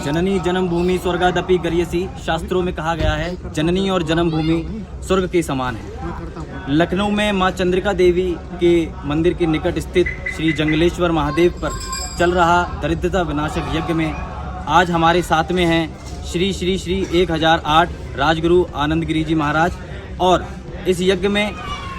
जननी जन्मभूमि स्वर्गादपि गरीयसी, शास्त्रों में कहा गया है जननी और जन्मभूमि स्वर्ग के समान है। लखनऊ में मां चंद्रिका देवी के मंदिर के निकट स्थित श्री जंगलेश्वर महादेव पर चल रहा दरिद्रता विनाशक यज्ञ में आज हमारे साथ में हैं श्री श्री श्री 1008 राजगुरु आनंद गिरी जी महाराज। और इस यज्ञ में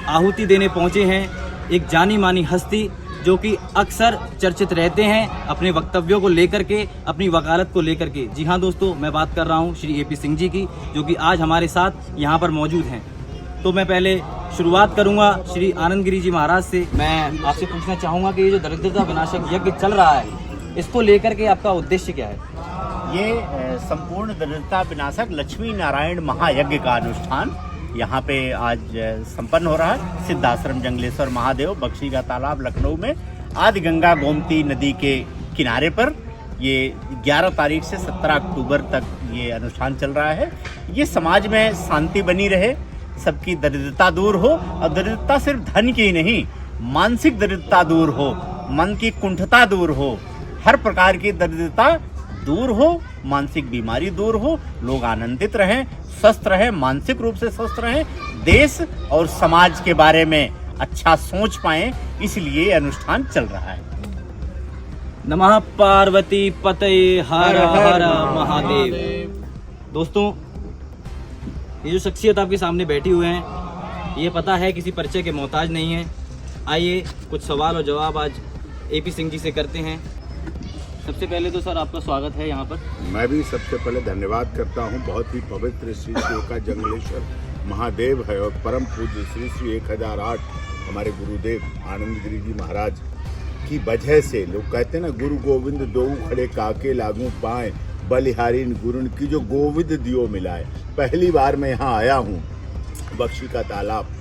आहुति देने पहुंचे हैं एक जानी मानी हस्ती जो कि अक्सर चर्चित रहते हैं अपने वक्तव्यों को लेकर के, अपनी वकालत को लेकर के। जी हाँ दोस्तों, मैं बात कर रहा हूँ श्री AP सिंह जी की, जो कि आज हमारे साथ यहाँ पर मौजूद हैं। तो मैं पहले शुरुआत करूँगा श्री आनंद गिरी जी महाराज से। मैं आपसे पूछना चाहूँगा कि ये जो दरिद्रता विनाशक यज्ञ चल रहा है, इसको लेकर के आपका उद्देश्य क्या है? ये संपूर्ण दरिद्रता विनाशक लक्ष्मी नारायण महायज्ञ का अनुष्ठान यहाँ पे आज संपन्न हो रहा है। सिद्धाश्रम जंगलेश्वर महादेव, बख्शी का तालाब, लखनऊ में आदि गंगा गोमती नदी के किनारे पर ये 11 तारीख से 17 अक्टूबर तक ये अनुष्ठान चल रहा है। ये समाज में शांति बनी रहे, सबकी दरिद्रता दूर हो, और दरिद्रता सिर्फ धन की नहीं, मानसिक दरिद्रता दूर हो, मन की कुंठता दूर हो, हर प्रकार की दरिद्रता दूर हो, मानसिक बीमारी दूर हो, लोग आनंदित रहें, स्वस्थ रहें, मानसिक रूप से स्वस्थ रहें, देश और समाज के बारे में अच्छा सोच पाएं, इसलिए अनुष्ठान चल रहा है। नमः पार्वती पतये हर हर महादेव। दोस्तों, ये जो शख्सियत आपके सामने बैठी हुए हैं, ये पता है किसी परिचय के मोहताज नहीं है। आइए कुछ सवाल और जवाब आज AP सिंह जी से करते हैं। सबसे पहले तो सर आपका स्वागत है यहाँ पर। मैं भी सबसे पहले धन्यवाद करता हूँ। बहुत ही पवित्र श्री शिव का जंगलेश्वर महादेव है और परम पूज्य श्री श्री 1008 हमारे गुरुदेव आनंद गिरी जी महाराज की वजह से लोग कहते हैं ना, गुरु गोविंद दो खड़े काके लागू पाए, बलिहारीन गुरुन की जो गोविंद दियो मिलाए। पहली बार मैं यहाँ आया हूँ। बख्शी का तालाब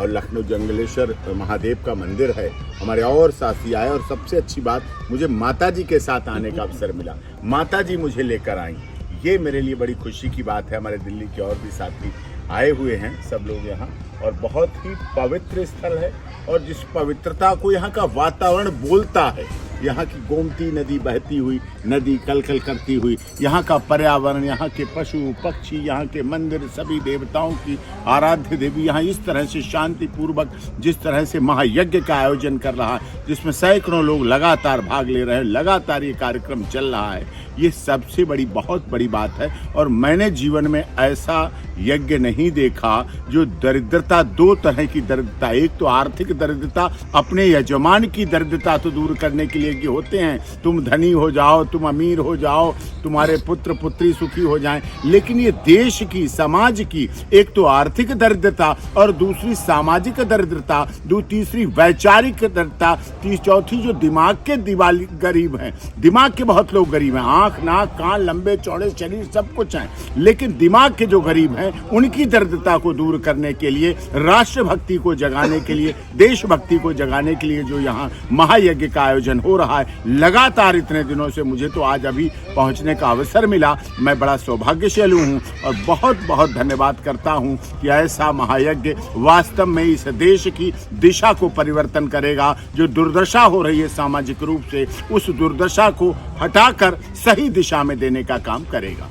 और लखनऊ जंगलेश्वर महादेव का मंदिर है, हमारे और साथी आए, और सबसे अच्छी बात मुझे माताजी के साथ आने का अवसर मिला। माताजी मुझे लेकर आई, ये मेरे लिए बड़ी खुशी की बात है। हमारे दिल्ली के और भी साथी आए हुए हैं सब लोग यहाँ, और बहुत ही पवित्र स्थल है। और जिस पवित्रता को यहाँ का वातावरण बोलता है, यहाँ की गोमती नदी बहती हुई नदी कलकल करती हुई, यहाँ का पर्यावरण, यहाँ के पशु पक्षी, यहाँ के मंदिर, सभी देवताओं की आराध्य देवी यहाँ इस तरह से शांतिपूर्वक जिस तरह से महायज्ञ का आयोजन कर रहा है, जिसमें सैकड़ों लोग लगातार भाग ले रहे हैं, लगातार ये कार्यक्रम चल रहा है, ये सबसे बड़ी बहुत बड़ी बात है। और मैंने जीवन में ऐसा यज्ञ नहीं देखा जो दरिद्रता, दो तरह की दरिद्रता, एक तो आर्थिक दरिद्रता, अपने यजमान की दरिद्रता तो दूर करने के लिए कि होते हैं, तुम धनी हो जाओ, तुम अमीर हो जाओ, तुम्हारे पुत्र पुत्री सुखी हो जाएं, लेकिन ये देश की, समाज की, एक तो आर्थिक दरिद्रता और दूसरी सामाजिक दरिद्रता, तीसरी वैचारिक दरिद्रता, चौथी जो दिमाग के दिवाली गरीब हैं। दिमाग के बहुत लोग गरीब हैं, आंख नाक कान लंबे चौड़े शरीर सब कुछ हैं, लेकिन दिमाग के जो गरीब हैं उनकी दरिद्रता को दूर करने के लिए, राष्ट्रभक्ति को जगाने के लिए, देशभक्ति को जगाने के लिए जो यहाँ महायज्ञ का आयोजन हो रहा है लगातार इतने दिनों से, मुझे तो आज अभी पहुंचने का अवसर मिला। मैं बड़ा सौभाग्यशाली हूं और बहुत बहुत धन्यवाद करता हूं कि ऐसा महायज्ञ वास्तव में इस देश की दिशा को परिवर्तन करेगा। जो दुर्दशा हो रही है सामाजिक रूप से, उस दुर्दशा को हटाकर सही दिशा में देने का काम करेगा।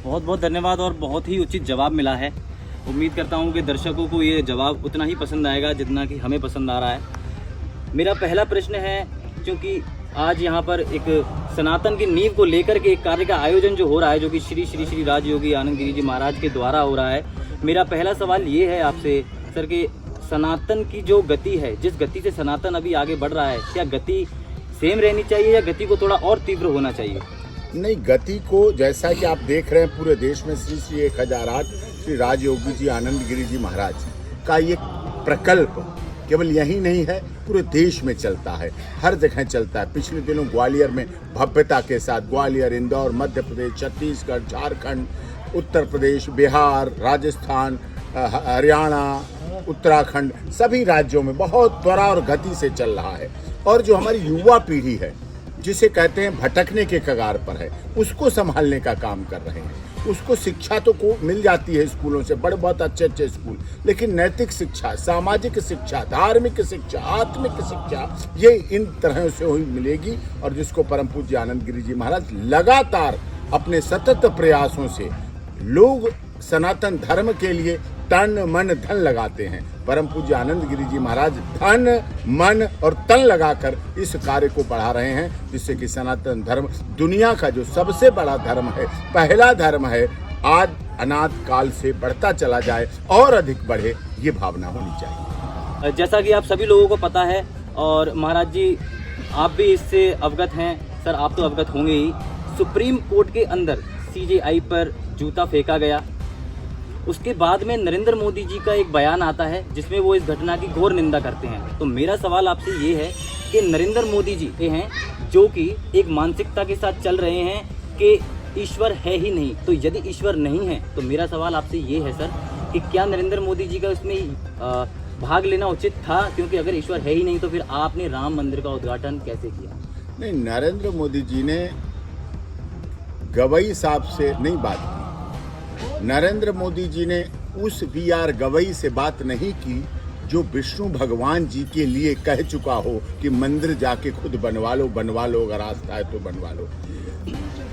बहुत बहुत धन्यवाद और बहुत ही उचित जवाब मिला है। उम्मीद करता हूँ कि दर्शकों को ये जवाब उतना ही पसंद आएगा जितना कि हमें पसंद आ रहा है। मेरा पहला प्रश्न है, क्योंकि आज यहाँ पर एक सनातन की नींव को लेकर के एक कार्य का आयोजन जो हो रहा है, जो कि श्री श्री श्री राजयोगी आनंद गिरी जी महाराज के द्वारा हो रहा है, मेरा पहला सवाल ये है आपसे सर कि सनातन की जो गति है, जिस गति से सनातन अभी आगे बढ़ रहा है, क्या गति सेम रहनी चाहिए या गति को थोड़ा और तीव्र होना चाहिए? नहीं, गति को जैसा कि आप देख रहे हैं पूरे देश में श्री श्री 1008 श्री राजयोगी जी आनंद गिरी जी महाराज का ये प्रकल्प केवल यही नहीं है, पूरे देश में चलता है, हर जगह चलता है। पिछले दिनों ग्वालियर में भव्यता के साथ, ग्वालियर, इंदौर, मध्य प्रदेश, छत्तीसगढ़, झारखंड, उत्तर प्रदेश, बिहार, राजस्थान, हरियाणा, उत्तराखंड, सभी राज्यों में बहुत त्वरा और गति से चल रहा है। और जो हमारी युवा पीढ़ी है, जिसे कहते हैं भटकने के कगार पर है, उसको संभालने का काम कर रहे हैं। उसको शिक्षा तो को मिल जाती है स्कूलों से, बड़े बहुत अच्छे अच्छे स्कूल, लेकिन नैतिक शिक्षा, सामाजिक शिक्षा, धार्मिक शिक्षा, आत्मिक शिक्षा, ये इन तरह से हुई मिलेगी। और जिसको परम पूज्य आनंद गिरी जी महाराज लगातार अपने सतत प्रयासों से लोग सनातन धर्म के लिए तन मन धन लगाते हैं। परम पूज्य आनंद गिरी जी महाराज धन मन और तन लगाकर इस कार्य को बढ़ा रहे हैं, जिससे कि सनातन धर्म दुनिया का जो सबसे बड़ा धर्म है, पहला धर्म है, आज अनाद काल से बढ़ता चला जाए और अधिक बढ़े, ये भावना होनी चाहिए। जैसा कि आप सभी लोगों को पता है और महाराज जी आप भी इससे अवगत हैं, सर आप तो अवगत होंगे ही, सुप्रीम कोर्ट के अंदर सीजेआई पर जूता फेंका गया। उसके बाद में नरेंद्र मोदी जी का एक बयान आता है जिसमें वो इस घटना की घोर निंदा करते हैं। तो मेरा सवाल आपसे ये है कि नरेंद्र मोदी जी के हैं जो कि एक मानसिकता के साथ चल रहे हैं कि ईश्वर है ही नहीं, तो यदि ईश्वर नहीं है तो मेरा सवाल आपसे ये है सर कि क्या नरेंद्र मोदी जी का इसमें भाग लेना उचित था? क्योंकि अगर ईश्वर है ही नहीं तो फिर आपने राम मंदिर का उद्घाटन कैसे किया? नहीं, नरेंद्र मोदी जी ने गवई साहब से नहीं बात की। नरेंद्र मोदी जी ने उस VR गवई से बात नहीं की जो विष्णु भगवान जी के लिए कह चुका हो कि मंदिर जाके खुद बनवा लो, अगर आस्था है तो बनवा लो।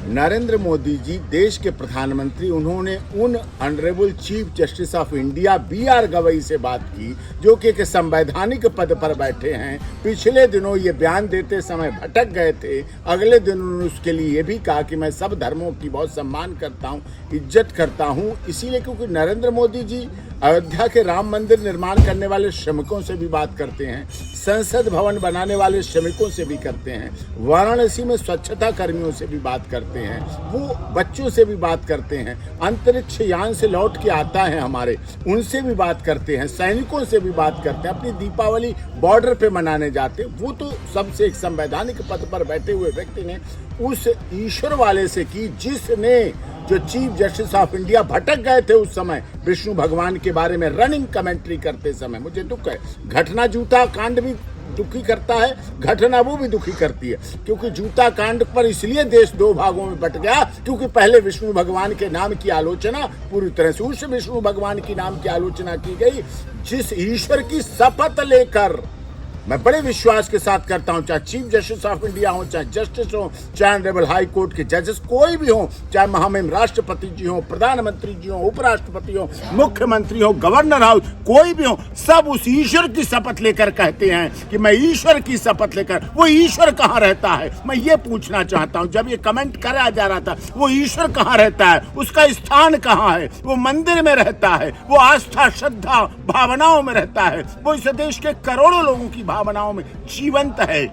नरेंद्र मोदी जी देश के प्रधानमंत्री, उन्होंने उन honourable chief justice of India BR Gavai से बात की जो कि एक संवैधानिक पद पर बैठे हैं। पिछले दिनों ये बयान देते समय भटक गए थे, अगले दिन उन्होंने उसके लिए ये भी कहा कि मैं सब धर्मों की बहुत सम्मान करता हूँ, इज्जत करता हूँ, इसीलिए क्योंकि नरेंद्र मोदी जी अयोध्या के राम मंदिर निर्माण करने वाले श्रमिकों से भी बात करते हैं, संसद भवन बनाने वाले श्रमिकों से भी करते हैं, वाराणसी में स्वच्छता कर्मियों से भी बात करते हैं, वो बच्चों से भी बात करते हैं, अंतरिक्ष यान से लौट के आता है हमारे, उनसे भी बात करते हैं, सैनिकों से भी बात करते हैं, अपनी दीपावली बॉर्डर पे मनाने जाते हैं। वो तो सबसे एक संवैधानिक पद पर बैठे हुए व्यक्ति ने उस ईश्वर वाले से की जिसने जो चीफ जस्टिस ऑफ इंडिया भटक गए थे उस समय विष्णु भगवान के बारे में रनिंग कमेंट्री करते समय। मुझे दुख है, घटना जूता कांड भी दुखी करता है, घटना वो भी दुखी करती है, क्योंकि जूता कांड पर इसलिए देश दो भागों में बट गया क्योंकि पहले विष्णु भगवान के नाम की आलोचना पूरी तरह से उस विष्णु भगवान की नाम की आलोचना की गई जिस ईश्वर की शपथ लेकर मैं बड़े विश्वास के साथ करता हूं, चाहे चीफ जस्टिस ऑफ इंडिया हो, चाहे जस्टिस हो, चाहे ऑनरेबल हाई कोर्ट के जजेस कोई भी हो, चाहे महामहिम राष्ट्रपति जी हो, प्रधानमंत्री जी हो, उपराष्ट्रपति हो, मुख्यमंत्री हो, गवर्नर हाउस कोई भी हो, सब उस ईश्वर की शपथ लेकर कहते हैं कि मैं ईश्वर की शपथ लेकर। वो ईश्वर कहाँ रहता है, मैं ये पूछना चाहता हूँ। जब ये कमेंट करा जा रहा था वो ईश्वर कहाँ रहता है, उसका स्थान कहाँ है? वो मंदिर में रहता है, वो आस्था श्रद्धा भावनाओं में रहता है, वो इस देश के करोड़ों लोगों की भावनाओं में जीवंत है,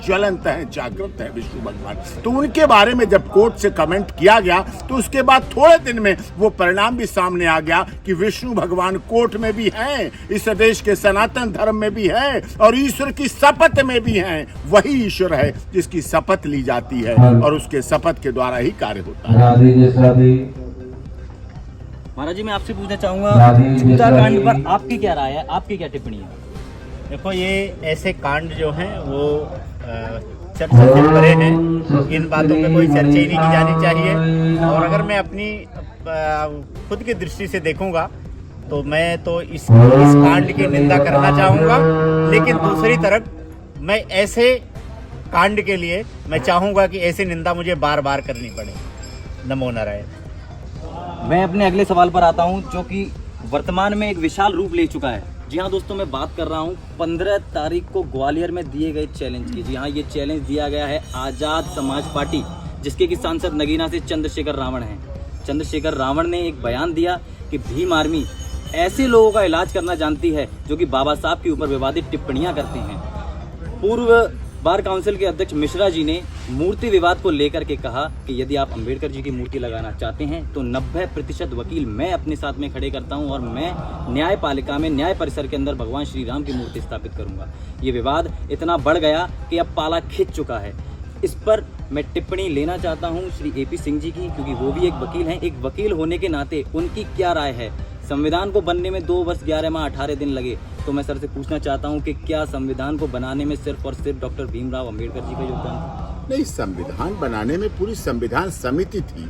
ज्वलंत है, जागृत है विष्णु भगवान। तो उनके बारे में जब कोर्ट से कमेंट किया गया तो उसके बाद थोड़े दिन में वो परिणाम भी सामने आ गया कि विष्णु भगवान कोर्ट में भी हैं, इस देश के सनातन धर्म में भी हैं और ईश्वर की शपथ में भी हैं। वही ईश्वर है जिसकी शपथ ली जाती है और उसके शपथ के द्वारा ही कार्य होता है। महाराज जी मैं आपसे पूछना चाहूंगा जूता कांड पर आपकी क्या राय है, आपकी क्या टिप्पणी है? देखो, ये ऐसे कांड जो हैं वो चर्चा से परे हैं, इन बातों पे कोई चर्चा ही नहीं की जानी चाहिए। और अगर मैं अपनी खुद की दृष्टि से देखूंगा तो मैं तो इस कांड की निंदा करना चाहूँगा, लेकिन दूसरी तरफ मैं ऐसे कांड के लिए मैं चाहूँगा कि ऐसी निंदा मुझे बार बार करनी पड़े। नमो नारायण। मैं अपने अगले सवाल पर आता हूं जो कि वर्तमान में एक विशाल रूप ले चुका है। जी हाँ दोस्तों, मैं बात कर रहा हूँ 15 तारीख को ग्वालियर में दिए गए चैलेंज की। जी हाँ, ये चैलेंज दिया गया है आज़ाद समाज पार्टी, जिसके कि सांसद नगीना से चंद्रशेखर रावण हैं। चंद्रशेखर रावण ने एक बयान दिया कि भीम आर्मी ऐसे लोगों का इलाज करना जानती है जो कि बाबा साहब के ऊपर विवादित टिप्पणियां करते हैं। पूर्व बार काउंसिल के अध्यक्ष मिश्रा जी ने मूर्ति विवाद को लेकर के कहा कि यदि आप अंबेडकर जी की मूर्ति लगाना चाहते हैं तो 90% वकील मैं अपने साथ में खड़े करता हूं और मैं न्यायपालिका में न्याय परिसर के अंदर भगवान श्री राम की मूर्ति स्थापित करूंगा। ये विवाद इतना बढ़ गया कि अब पाला खिंच चुका है। इस पर मैं टिप्पणी लेना चाहता हूं श्री AP सिंह जी की, क्योंकि वो भी एक वकील हैं। एक वकील होने के नाते उनकी क्या राय है? संविधान को बनने में 2 वर्ष 11 माह 18 दिन लगे, तो मैं सर से पूछना चाहता हूं कि क्या संविधान को बनाने में सिर्फ और सिर्फ डॉक्टर भीमराव अंबेडकर जी का योगदान था? नहीं, संविधान बनाने में पूरी संविधान समिति थी।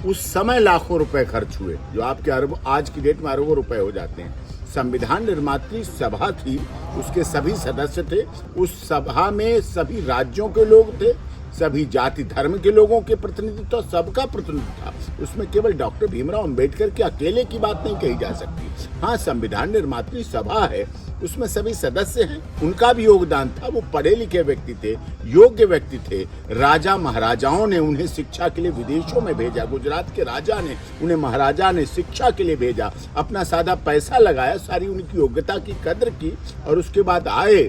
उस समय लाखों रुपए खर्च हुए जो आपके आज की डेट में अरबों रुपए हो जाते हैं। संविधान निर्मात्री सभा थी, उसके सभी सदस्य थे, उस सभा में सभी राज्यों के लोग थे, सभी जाति धर्म के लोगों के प्रतिनिधित्व, सबका प्रतिनिधित्व था। उसमें केवल डॉक्टर भीमराव अंबेडकर के अकेले की बात नहीं कही जा सकती। हाँ, संविधान निर्मात्री सभा है, उसमें सभी सदस्य हैं, उनका भी योगदान था। वो पढ़े लिखे व्यक्ति थे, योग्य व्यक्ति थे। राजा महाराजाओं ने उन्हें शिक्षा के लिए विदेशों में भेजा। गुजरात के राजा ने उन्हें, महाराजा ने शिक्षा के लिए भेजा, अपना सादा पैसा लगाया, सारी उनकी योग्यता की कद्र की और उसके बाद आए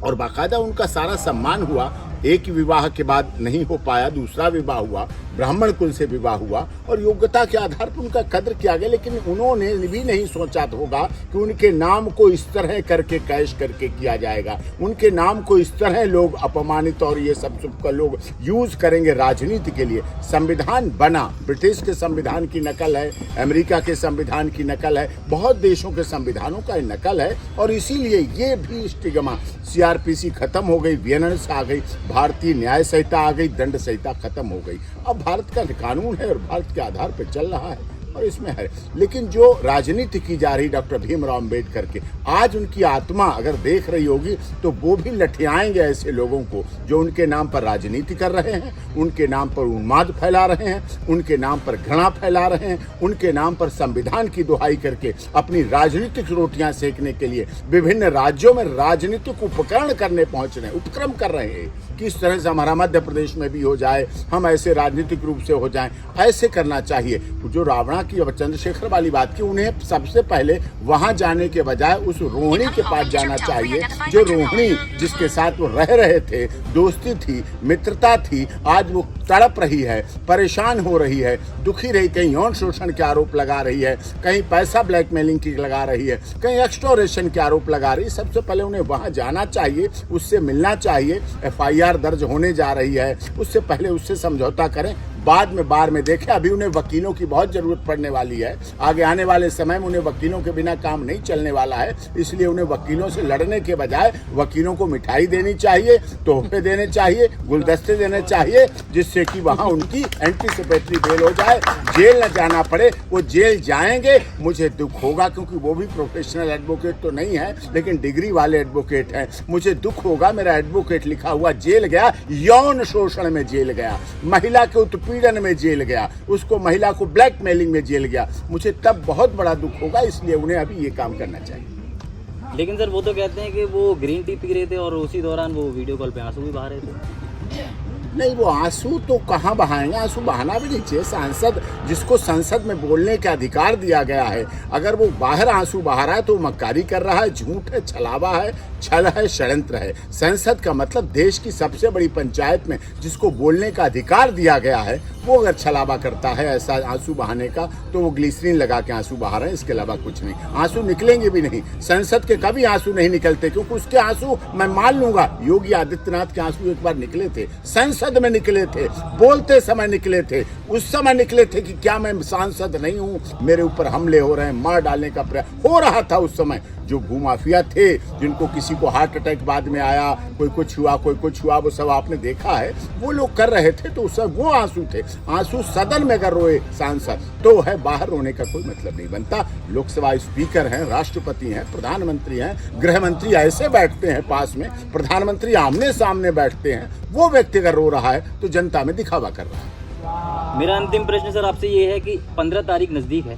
और बाकायदा उनका सारा सम्मान हुआ। एक विवाह के बाद नहीं हो पाया, दूसरा विवाह हुआ, ब्राह्मण कुल से विवाह हुआ और योग्यता के आधार पर उनका कद्र किया गया। लेकिन उन्होंने भी नहीं सोचा होगा कि उनके नाम को इस तरह करके कैश करके किया जाएगा, उनके नाम को इस तरह लोग अपमानित और ये सब का लोग यूज करेंगे राजनीति के लिए। संविधान बना, ब्रिटिश के संविधान की नकल है, अमेरिका के संविधान की नकल है, बहुत देशों के संविधानों का नकल है और इसीलिए ये भी स्टिग्मा, CRPC खत्म हो गई, वियनेंस आ गई, भारतीय न्याय संहिता आ गई, दंड संहिता खत्म हो गई। अब भारत का कानून है और भारत के आधार पर चल रहा है और इसमें है। लेकिन जो राजनीति की जा रही डॉक्टर भीमराव अंबेडकर के, आज उनकी आत्मा अगर देख रही होगी तो वो भी लठियाएंगे ऐसे लोगों को जो उनके नाम पर राजनीति कर रहे हैं, उनके नाम पर उन्माद फैला रहे हैं, उनके नाम पर घृणा फैला रहे हैं, उनके नाम पर संविधान की दुहाई करके अपनी राजनीतिक रोटियां सेकने के लिए विभिन्न राज्यों में राजनीतिक उपकरण करने पहुंच रहे हैं, उपक्रम कर रहे हैं। किस तरह से हमारा मध्य प्रदेश में भी हो जाए, हम ऐसे राजनीतिक रूप से हो जाएं, ऐसे करना चाहिए। जो रावणा की और चंद्रशेखर वाली बात की, उन्हें सबसे पहले वहां जाने के बजाय उस रोहिणी के पास जाना चाहिए, जो रोहिणी जिसके साथ वो रह रहे थे, दोस्ती थी, मित्रता थी, आज वो तड़प रही है, परेशान हो रही है, दुखी रही, कहीं यौन शोषण के आरोप लगा रही है, कहीं पैसा ब्लैकमेलिंग की लगा रही है, कहीं एक्सटोर्शन के आरोप लगा रही है। सबसे पहले उन्हें वहां जाना चाहिए, उससे मिलना चाहिए। FIR दर्ज होने जा रही है, उससे पहले उससे समझौता करें, बाद में बार में देखें। अभी उन्हें वकीलों की बहुत जरूरत पड़ने वाली है, आगे आने वाले समय में उन्हें वकीलों के बिना काम नहीं चलने वाला है। इसलिए उन्हें वकीलों से लड़ने के बजाय वकीलों को मिठाई देनी चाहिए, तोहफे देने चाहिए, गुलदस्ते देने चाहिए, जिससे कि वहां उनकी एंटीसिपेटरी बेल हो जाए, जेल न जाना पड़े। वो जेल जाएंगे, मुझे दुख होगा, क्योंकि वो भी प्रोफेशनल एडवोकेट तो नहीं है लेकिन डिग्री वाले एडवोकेट हैं। मुझे दुख होगा, मेरा एडवोकेट लिखा हुआ जेल गया, यौन शोषण में जेल गया, महिला के उत्पीड़न में जेल गया, उसको महिला को ब्लैकमेलिंग में जेल गया, मुझे तब बहुत बड़ा दुख होगा। इसलिए उन्हें अभी ये काम करना चाहिए। लेकिन सर वो तो कहते हैं कि वो ग्रीन टी पी रहे थे और उसी दौरान वो वीडियो कॉल पे आंसू भी बहा रहे थे। नहीं, वो आंसू तो कहाँ बहाएंगे, आंसू बहाना भी नहीं चाहिए। सांसद जिसको संसद में बोलने का अधिकार दिया गया है, अगर वो बाहर आंसू बहा रहा है तो मक्कारी कर रहा है, झूठ है, छलावा है, छल है, षड्यंत्र है। संसद का मतलब देश की सबसे बड़ी पंचायत में जिसको बोलने का अधिकार दिया गया है, वो अगर छलावा करता है ऐसा आंसू बहाने का, तो वो ग्लिसरीन लगा के आंसू बहा रहे हैं, इसके अलावा कुछ नहीं। आंसू निकलेंगे भी नहीं, संसद के कभी आंसू नहीं निकलते, क्योंकि उसके आंसू मैं मान लूंगा योगी आदित्यनाथ के आंसू एक बार निकले थे, संसद में निकले थे, बोलते समय निकले थे, उस समय निकले थे कि क्या मैं सांसद नहीं हूं, मेरे ऊपर हमले हो रहे हैं, मार डालने का प्रयास हो रहा था उस समय। जो भूमाफिया थे, जिनको किसी को हार्ट अटैक बाद में आया, कोई कुछ हुआ, कोई कुछ हुआ, वो सब आपने देखा है, वो लोग कर रहे थे, तो उस वो आंसू थे। आंसू सदन में अगर रोए सांसद तो है, बाहर रोने का कोई मतलब नहीं बनता। लोकसभा स्पीकर हैं, राष्ट्रपति हैं, प्रधानमंत्री हैं, गृह मंत्री ऐसे बैठते हैं पास में, प्रधानमंत्री आमने सामने बैठते हैं, वो व्यक्ति अगर रो रहा है तो जनता में दिखावा कर रहा है। मेरा अंतिम प्रश्न सर आपसे ये है कि 15 तारीख नज़दीक है,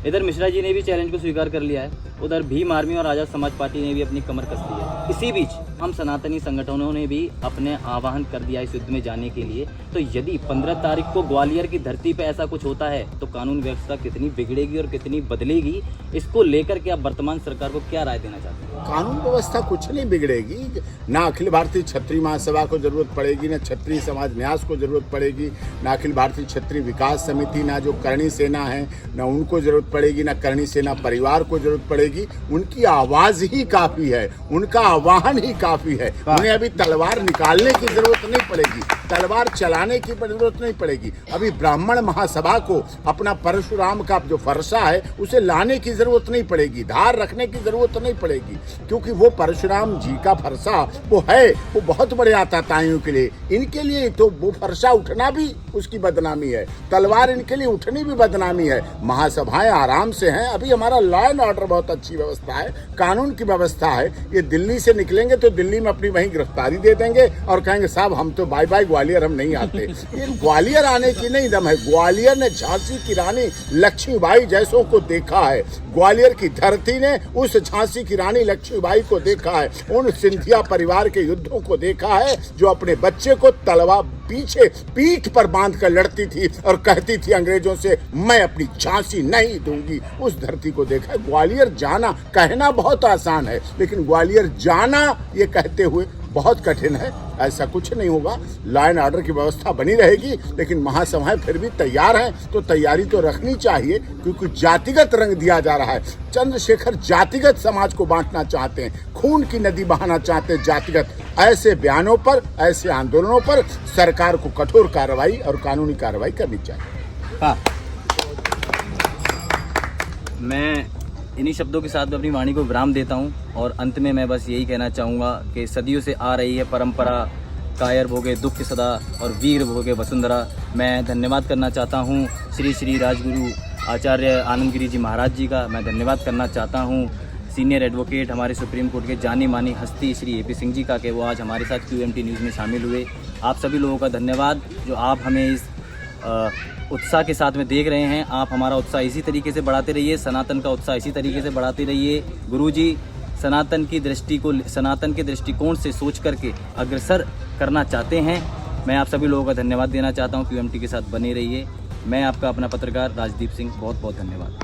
इधर मिश्रा जी ने भी चैलेंज को स्वीकार कर लिया है, उधर भीम आर्मी और आज़ाद समाज पार्टी ने भी अपनी कमर कस ली है। इसी बीच हम सनातनी संगठनों ने भी अपने आह्वान कर दिया इस युद्ध में जाने के लिए। तो यदि 15 तारीख को ग्वालियर की धरती पे ऐसा कुछ होता है तो कानून व्यवस्था कितनी बिगड़ेगी और कितनी बदलेगी, इसको लेकर के आप वर्तमान सरकार को क्या राय देना चाहते हैं? कानून व्यवस्था कुछ नहीं बिगड़ेगी, ना अखिल भारतीय क्षत्रिय महासभा को जरूरत पड़ेगी, ना क्षत्रिय समाज न्यास को जरूरत पड़ेगी, ना अखिल भारतीय क्षत्रिय विकास समिति, ना जो करणी सेना है, ना उनको जरूरत पड़ेगी, ना करणी सेना परिवार को जरूरत पड़ेगी। उनकी आवाज ही काफी है, उनका आह्वान ही काफी है। उन्हें अभी तलवार निकालने की जरूरत नहीं पड़ेगी, तलवार चलाने की जरूरत नहीं पड़ेगी। अभी ब्राह्मण महासभा को अपना परशुराम का जो फरसा है उसे लाने की जरूरत नहीं पड़ेगी, धार रखने की जरूरत नहीं पड़ेगी, क्योंकि वो परशुराम जी का फरसा वो है, वो बहुत बड़े आताताइयों के लिए, इनके लिए तो वो फरसा उठना भी उसकी बदनामी है, तलवार इनके लिए उठनी भी बदनामी है। महासभाएं आराम से हैं, अभी हमारा लॉ एंड ऑर्डर बहुत अच्छी व्यवस्था है, कानून की व्यवस्था है। ये दिल्ली से निकलेंगे तो दिल्ली में अपनी वहीं गिरफ्तारी दे देंगे और कहेंगे साहब हम तो बाय बाय ग्वालियर, हम नहीं आते। ये ग्वालियर आने की नहीं दम है। ग्वालियर ने झांसी की रानी लक्ष्मीबाई जैसों को देखा है। ग्वालियर की धरती ने उस झांसी की रानी लक्ष्मीबाई को देखा है। उन सिंधिया परिवार के युद्धों को देखा है जो अपने बच्चे को तलवार पीछे पीठ पर बांध कर लड़ती थी और कहती थी अंग्रेजों से मैं अपनी झांसी नहीं दूंगी। उस धरती को देखा है। ग्वालियर जाना कहना बहुत आसान है, लेकिन ग्वालियर जाना ये कहते हुए बहुत कठिन है। ऐसा कुछ नहीं होगा। लॉ एंड ऑर्डर की व्यवस्था बनी रहेगी, लेकिन महासभाएं फिर भी तैयार हैं, तो तैयारी तो रखनी चाहिए, क्योंकि जातिगत रंग दिया जा रहा है। चंद्रशेखर जातिगत समाज को बांटना चाहते हैं, खून की नदी बहाना चाहते हैं जातिगत। ऐसे बयानों पर, ऐसे आंदोलनों पर सरकार को कठोर कार्रवाई और कानूनी कार्रवाई करनी चाहिए। हाँ, मैं इन्हीं शब्दों के साथ अपनी वाणी को विराम देता हूं और अंत में मैं बस यही कहना चाहूँगा कि सदियों से आ रही है परंपरा, कायर भोगे दुख सदा और वीर भोगे वसुंधरा। मैं धन्यवाद करना चाहता हूं श्री श्री राजगुरु आचार्य आनंदगिरी जी महाराज जी का। मैं धन्यवाद करना चाहता हूं सीनियर एडवोकेट हमारे सुप्रीम कोर्ट के जानी मानी हस्ती श्री AP सिंह जी का, कि वो आज हमारे साथ QMT न्यूज़ में शामिल हुए। आप सभी लोगों का धन्यवाद जो आप हमें इस उत्साह के साथ में देख रहे हैं। आप हमारा उत्साह इसी तरीके से बढ़ाते रहिए, सनातन का उत्साह इसी तरीके से बढ़ाते रहिए। गुरुजी सनातन की दृष्टि को, सनातन के दृष्टिकोण से सोच करके अग्रसर करना चाहते हैं। मैं आप सभी लोगों का धन्यवाद देना चाहता हूं। QMT के साथ बने रहिए। मैं आपका अपना पत्रकार राजदीप सिंह, बहुत बहुत धन्यवाद।